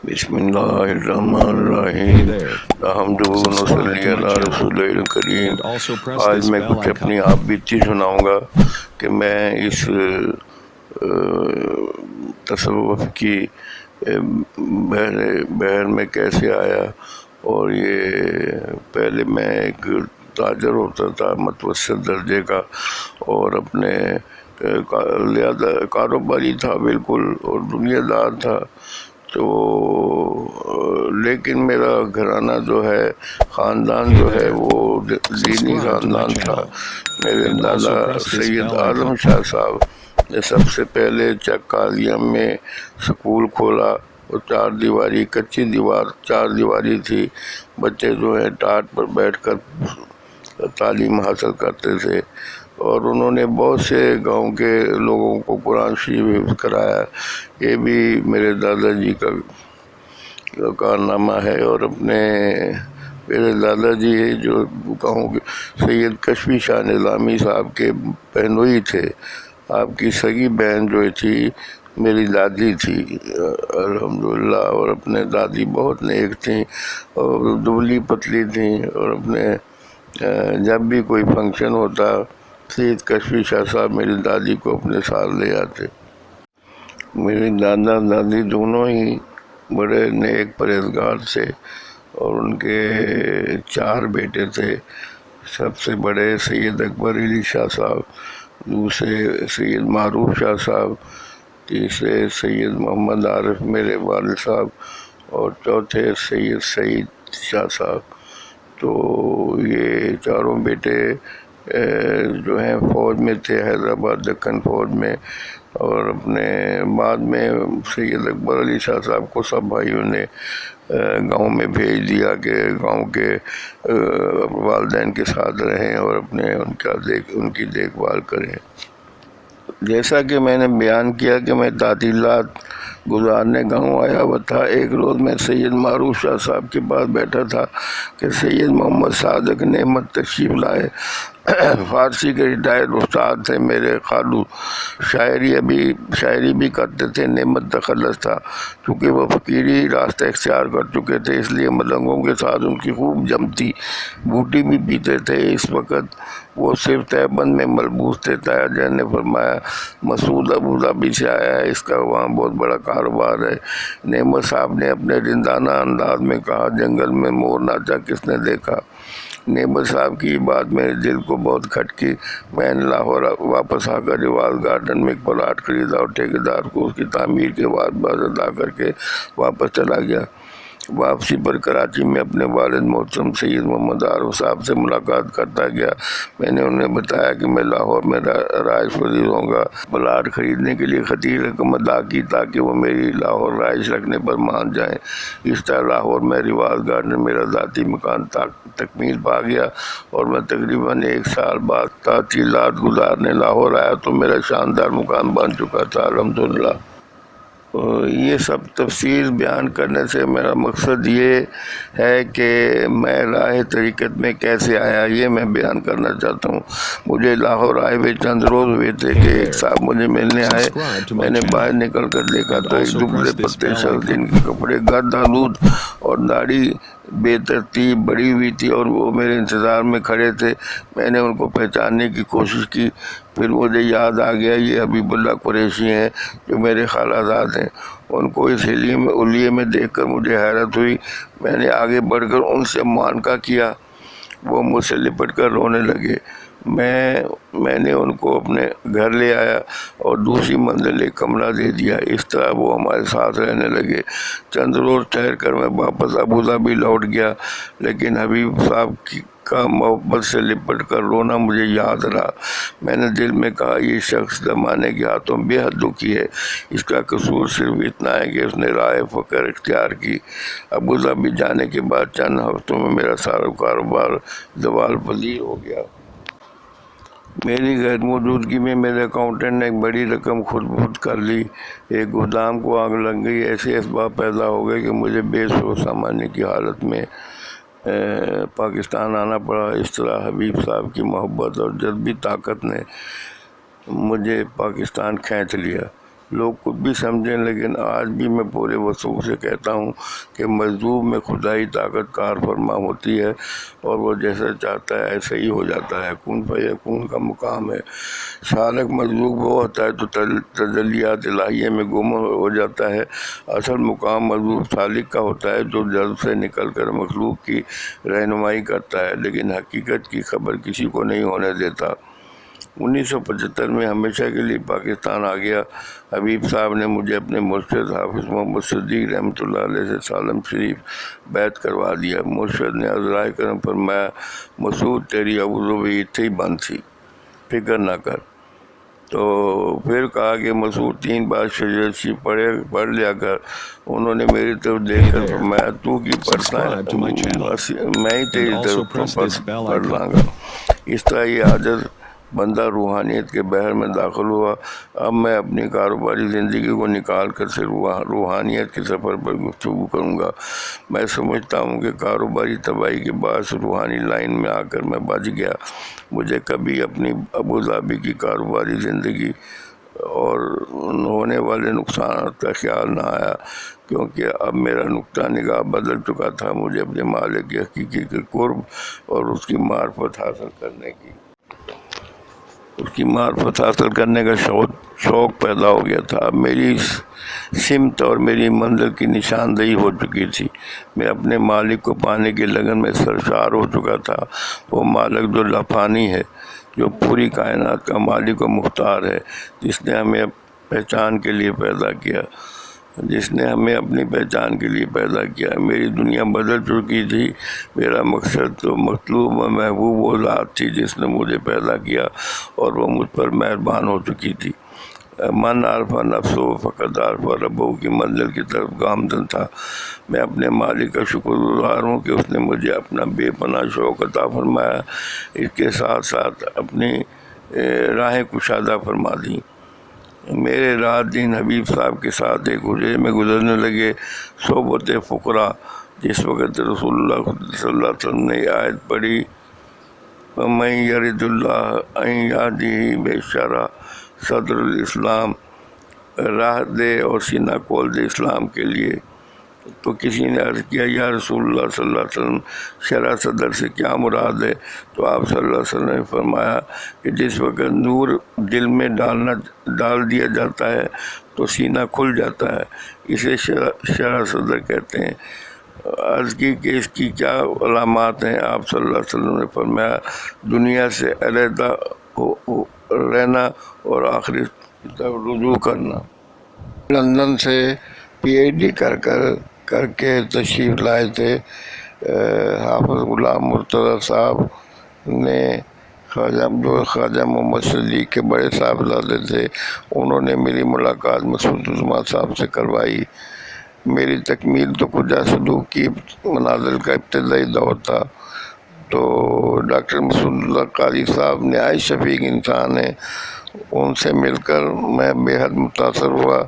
بسم اللہ الرحمن الرحیم الحمد نصلی علی رسول الکریم۔ آج میں کچھ اپنی آپ بیتی سناؤں گا کہ میں اس تصوف کی بحر میں کیسے آیا۔ اور یہ پہلے میں ایک تاجر ہوتا تھا متوسط درجے کا، اور اپنے لہذا کاروباری تھا بالکل، اور دنیا دار تھا۔ تو لیکن میرا گھرانہ جو ہے، خاندان جو ہے، وہ دینی خاندان تھا۔ میرے دادا سید اعظم شاہ صاحب نے سب سے پہلے چک قاضیم میں سکول کھولا، اور کچی دیوار 4 دیواری تھی۔ بچے جو ہے ٹاٹ پر بیٹھ کر تعلیم حاصل کرتے تھے، اور انہوں نے بہت سے گاؤں کے لوگوں کو قرآن شریف حفظ کرایا۔ یہ بھی میرے دادا جی کا کارنامہ ہے۔ اور میرے دادا جی جو گاؤں کے سید کشفی شاہ نظامی صاحب کے بہنوئی تھے۔ آپ کی سگی بہن جو تھی میری دادی تھی الحمدللہ، اور اپنے دادی بہت نیک تھیں اور دبلی پتلی تھیں، اور جب بھی کوئی فنکشن ہوتا سید کشفی شاہ صاحب میری دادی کو اپنے ساتھ لے آتے۔ میرے دادا دادی دونوں ہی بڑے نیک پرہیزگار تھے، اور ان کے 4 بیٹے تھے۔ سب سے بڑے سید اکبر علی شاہ صاحب، دوسرے سید معروف شاہ صاحب، تیسرے سید محمد عارف میرے والد صاحب، اور چوتھے سید سعید شاہ صاحب۔ تو یہ چاروں بیٹے جو ہیں فوج میں تھے، حیدرآباد دکن فوج میں۔ اور بعد میں سید اکبر علی شاہ صاحب کو سب بھائیوں نے گاؤں میں بھیج دیا کہ گاؤں کے والدین کے ساتھ رہیں اور ان کی دیکھ بھال کریں۔ جیسا کہ میں نے بیان کیا کہ میں تعطیلات گزارنے گاؤں آیا ہوا تھا، ایک روز میں سید معروف شاہ صاحب کے پاس بیٹھا تھا کہ سید محمد صادق نعمت تشریف لائے۔ فارسی کے ریٹائرڈ استاد تھے میرے خالو، شاعری بھی کرتے تھے۔ نعمت تخلص تھا، چونکہ وہ فقیری راستہ اختیار کر چکے تھے، اس لیے ملنگوں کے ساتھ ان کی خوب جمتی۔ بوٹی بھی پیتے تھے۔ اس وقت وہ صرف دیوبند میں ملبوس تھے۔ تاجر نے فرمایا، مسعود ابوظہبی سے آیا ہے، اس کا وہاں بہت بڑا کاروبار ہے۔ نعمت صاحب نے اپنے رندانہ انداز میں کہا، جنگل میں مور ناچا کس نے دیکھا؟ نعمت صاحب کی بات میرے دل کو بہت کھٹکی۔ میں نے لاہور واپس آ کر ریواز گارڈن میں ایک پلاٹ خریدا، اور ٹھیکیدار کو اس کی تعمیر کے بعد ادا کر کے واپس چلا گیا۔ واپسی پر کراچی میں اپنے والد محترم سید محمد عارف صاحب سے ملاقات کرتا گیا۔ میں نے انہیں بتایا کہ میں لاہور میں رہائش پذیر ہوں گا۔ پلاٹ خریدنے کے لیے خطیر رقم ادا کی تاکہ وہ میری لاہور رہائش رکھنے پر مان جائیں۔ اس طرح لاہور میں ریواز گارڈن میرا ذاتی مکان تکمیل پا گیا، اور میں تقریباً 1 سال بعد تعطیلات گزارنے لاہور آیا تو میرا شاندار مکان بن چکا تھا الحمدللہ۔ یہ سب تفصیل بیان کرنے سے میرا مقصد یہ ہے کہ میں راہ طریقت میں کیسے آیا، یہ میں بیان کرنا چاہتا ہوں۔ مجھے لاہور آئے ہوئے چند روز ہوئے تھے کہ ایک صاحب مجھے ملنے آئے۔ میں نے باہر نکل کر دیکھا تو ایک دبلے پتلے شخص، جن کے کپڑے گرد آلود اور داڑھی بے ترتیب بڑھی ہوئی تھی، اور وہ میرے انتظار میں کھڑے تھے۔ میں نے ان کو پہچاننے کی کوشش کی، پھر مجھے یاد آ گیا یہ حبیب اللہ قریشی ہیں جو میرے خالہ زاد ہیں۔ ان کو اس حلیے میں دیکھ کر مجھے حیرت ہوئی۔ میں نے آگے بڑھ کر ان سے معانقہ کیا۔ وہ مجھ سے لپٹ کر رونے لگے۔ میں نے ان کو اپنے گھر لے آیا اور دوسری منزل ایک کمرہ دے دیا۔ اس طرح وہ ہمارے ساتھ رہنے لگے۔ چند روز ٹھہر کر میں واپس ابوظہبی لوٹ گیا، لیکن حبیب صاحب کا محبت سے لپٹ کر رونا مجھے یاد رہا۔ میں نے دل میں کہا، یہ شخص زمانے کے ہاتھوں بے حد دکھی ہے۔ اس کا قصور صرف اتنا ہے کہ اس نے راہ فقر اختیار کی۔ ابوظہبی جانے کے بعد چند ہفتوں میں میرا سارا کاروبار زوال پذیر ہو گیا۔ میری غیر موجودگی میں میرے اکاؤنٹنٹ نے ایک بڑی رقم خود کر لی۔ ایک گودام کو آگ لگ گئی۔ ایسے اسباب پیدا ہو گئے کہ مجھے بے سوچ سمجھنے کی حالت میں پاکستان آنا پڑا۔ اس طرح حبیب صاحب کی محبت اور جذبی طاقت نے مجھے پاکستان کھینچ لیا۔ لوگ کچھ بھی سمجھیں، لیکن آج بھی میں پورے وثوق سے کہتا ہوں کہ مظلوم میں خدائی طاقت کار فرما ہوتی ہے، اور وہ جیسا چاہتا ہے ایسے ہی ہو جاتا ہے۔ کن فیکون کا مقام ہے۔ سالک مظلوم وہ ہوتا ہے تو تجلیات الہیہ میں گم ہو جاتا ہے۔ اصل مقام مظلوم سالک کا ہوتا ہے جو جذب سے نکل کر مخلوق کی رہنمائی کرتا ہے، لیکن حقیقت کی خبر کسی کو نہیں ہونے دیتا۔ 1975 میں ہمیشہ کے لیے پاکستان آ گیا۔ حبیب صاحب نے مجھے اپنے مرشد حافظ محمد صدیق رحمۃ اللہ علیہ سے سالم شریف بیعت کروا دیا۔ مرشد نے عذرائے کرم فرمایا، مسعود تیری ابوظبی اتھے ہی بند تھی، فکر نہ کر۔ تو پھر کہا کہ مسعود 3 بار شریعت شریف پڑھ لیا کر۔ انہوں نے میری طرف دیکھ کر فرمایا، تو کی پڑھتا ہے، میں ہی تیری طرف پڑھ لاں گا۔ اس طرح یہ عاجز بندہ روحانیت کے بحر میں داخل ہوا۔ اب میں اپنی کاروباری زندگی کو نکال کر صرف روحانیت کے سفر پر گفتگو کروں گا۔ میں سمجھتا ہوں کہ کاروباری تباہی کے باعث روحانی لائن میں آ کر میں بچ گیا۔ مجھے کبھی اپنی ابوظبی کی کاروباری زندگی اور ہونے والے نقصانات کا خیال نہ آیا، کیونکہ اب میرا نقطہ نگاہ بدل چکا تھا۔ مجھے اپنے مالک کی حقیقی کے قرب اور اس کی معرفت حاصل کرنے کا شوق پیدا ہو گیا تھا۔ اب میری سمت اور میری منزل کی نشاندہی ہو چکی تھی۔ میں اپنے مالک کو پانے کی لگن میں سرشار ہو چکا تھا۔ وہ مالک جو لافانی ہے، جو پوری کائنات کا مالک و مختار ہے، جس نے ہمیں پہچان کے لیے پیدا کیا، جس نے ہمیں اپنی پہچان کے لیے پیدا کیا۔ میری دنیا بدل چکی تھی۔ میرا مقصد تو مطلوب و محبوب وہ ذات تھی جس نے مجھے پیدا کیا، اور وہ مجھ پر مہربان ہو چکی تھی۔ من عرف نفسہ فقد عرف ربہ کی منزل کی طرف گامزن تھا۔ میں اپنے مالک کا شکر گزار ہوں کہ اس نے مجھے اپنا بے پناہ شوق عطا فرمایا، اس کے ساتھ ساتھ اپنی راہیں کشادہ فرما دیں۔ میرے رات دن حبیب صاحب کے ساتھ ایک حجرے میں گزرنے لگے۔ صحبت فقراء۔ جس وقت رسول اللہ صلی اللہ علیہ وسلم نے یہ آیت پڑھی، وَمَن يَرِدِ اللَّهَ أَن يَهْدِيَهُ بِالشَّرَعِ صدر الاسلام، راہ دے اور سینہ کھول دے اسلام کے لیے۔ تو کسی نے عرض کیا، یا رسول اللہ صلی اللہ علیہ وسلم، شرع صدر سے کیا مراد ہے؟ تو آپ صلی اللہ علیہ وسلم نے فرمایا کہ جس وقت نور دل میں ڈال دیا جاتا ہے تو سینہ کھل جاتا ہے، اسے شرع صدر کہتے ہیں۔ عرض کی کہ اس کی کیا علامات ہیں؟ آپ صلی اللہ علیہ وسلم نے فرمایا، دنیا سے علیحدہ رہنا اور آخرت کی طرف رجوع کرنا۔ لندن سے PhD کر کے تشریف لائے تھے حافظ غلام مرتضیٰ صاحب نے، جو خواجہ محمد صدیق کے بڑے صاحبزادے تھے۔ انہوں نے میری ملاقات مسعود الزما صاحب سے کروائی۔ میری تکمیل تو خواجہ صدوق کی منازل کا ابتدائی دور تھا۔ تو ڈاکٹر مسعود اللہ قاری صاحب نہایت شفیق انسان ہیں، ان سے مل کر میں بے حد متاثر ہوا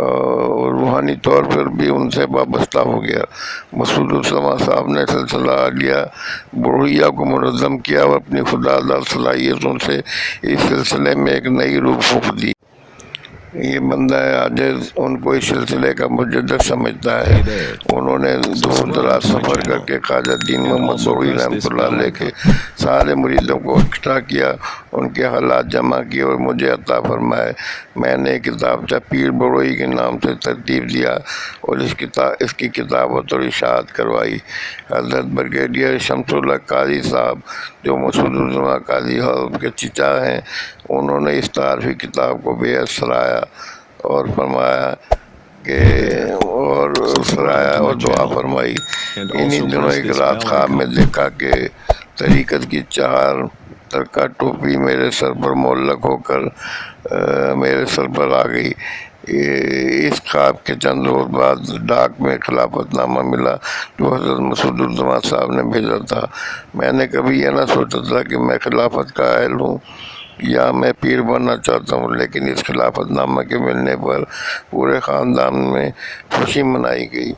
اور روحانی طور پر بھی ان سے وابستہ ہو گیا۔ مسعود الزما صاحب نے سلسلہ عالیہ برویہ کو منظم کیا اور اپنی خودآزاد صلاحیتوں سے اس سلسلے میں ایک نئی روح پھونک دی۔ یہ بندہ عاجز ان کو اس سلسلے کا مجدد سمجھتا ہے۔ انہوں نے دور دراز سفر کر کے خواجہ دین محمد بروی رحمۃ اللہ علیہ کے سارے مریدوں کو اکٹھا کیا، ان کے حالات جمع کیے اور مجھے عطا فرمائے۔ میں نے کتابچہ پیر بروئی کے نام سے ترتیب دیا اور اس کی کتابت اور اشاعت کروائی۔ حضرت بریگیڈیئر شمس اللہ قاضی صاحب، جو مسعود الزما قاضی حلب کے چچا ہیں، انہوں نے اس تعارفی کتاب کو بے حد سراہا اور اور دعا فرمائی۔ انہی دنوں ایک رات خواب میں دیکھا کہ طریقت کی 4 ترکہ ٹوپی میرے سر پر معلق ہو کر میرے سر پر آ گئی۔ اس خواب کے چند روز بعد ڈاک میں خلافت نامہ ملا جو حضرت مسعود الزما صاحب نے بھیجا تھا۔ میں نے کبھی یہ نہ سوچا تھا کہ میں خلافت کا اہل ہوں یا میں پیر بننا چاہتا ہوں، لیکن اس خلافت نامہ کے ملنے پر پورے خاندان میں خوشی منائی گئی۔